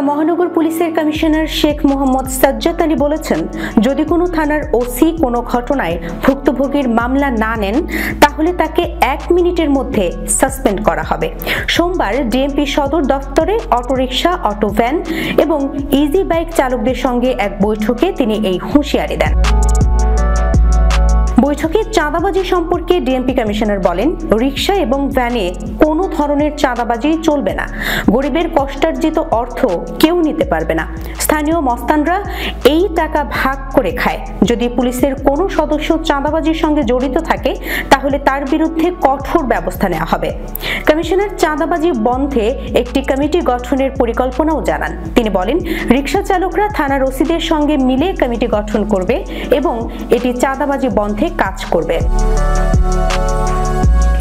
মহানগর পুলিশের কমিশনার শেখ মোহাম্মদ সাজ্জাদ আলী বলেছেন, যদি কোনো থানার ওসি কোনো ঘটনায় ভুক্তভোগীর মামলা না নেন তাহলে তাকে 1 মিনিটের মধ্যে সাসপেন্ড করা হবে। সোমবার ডিএমপি সদর দফতরে অটোরিকশা, অটো ভ্যান এবং ইজি বাইক চালকদের সঙ্গে এক বৈঠকে তিনি এই হুঁশিয়ারি দেন। বৈঠকে চাঁদাবাজি সম্পর্কে ডিএমপি কমিশনার বলেন, রিকশা এবং ভ্যানে কোনো ধরনের চাঁদাবাজি চলবে না। গরিবের কষ্টার্জিত অর্থ কেউ নিতে পারবে না। স্থানীয় মস্তানরা এই টাকা ভাগ করে খায়। যদি পুলিশের কোনো সদস্য চাঁদাবাজির সঙ্গে জড়িত থাকে তাহলে তার বিরুদ্ধে কঠোর ব্যবস্থা নেওয়া হবে। কমিশনার চাঁদাবাজি বন্ধে একটি কমিটি গঠনের পরিকল্পনাও জানান। তিনি বলেন, রিকশা চালকরা থানার ওসিদের সঙ্গে মিলে কমিটি গঠন করবে এবং এটি চাঁদাবাজি বন্ধে কাজ করবে।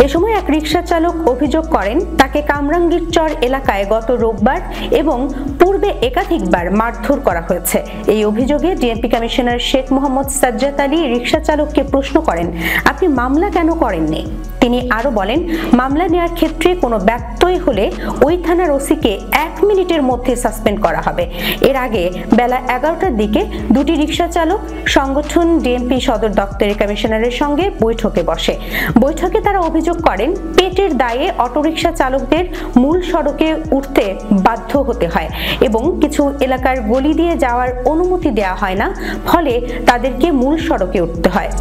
এ সময় এক রিকশা চালক অভিযোগ করেন, তাকে কামরাঙ্গীরচর এলাকায় গত রোববার এবং পূর্বে একাধিকবার মারধর করা হয়েছে। এই অভিযোগে ডিএমপি কমিশনার শেখ মোহাম্মদ সাজ্জাদ আলী রিকশা চালককে প্রশ্ন করেন, আপনি মামলা কেন করেননি? তিনি আরো বলেন, মামলা নেওয়ার ক্ষেত্রে কোনো ব্যত্যয় হলে ওই থানার ওসিকে 1 মিনিটের মধ্যে সাসপেন্ড করা হবে। এর আগে বেলা 11টার দিকে দুটি রিকশা চালক সংগঠন ডিএমপি সদর দপ্তরের কমিশনারের সঙ্গে বৈঠকে বসে। বৈঠকে তারা অভিযোগ করেন, পেটের দায়ে অটোরিকশা চালকদের মূল সড়কে উঠতে বাধ্য হতে হয় এবং কিছু এলাকার গলি দিয়ে যাওয়ার অনুমতি দেওয়া হয় না, ফলে তাদেরকে মূল সড়কে উঠতে হয়।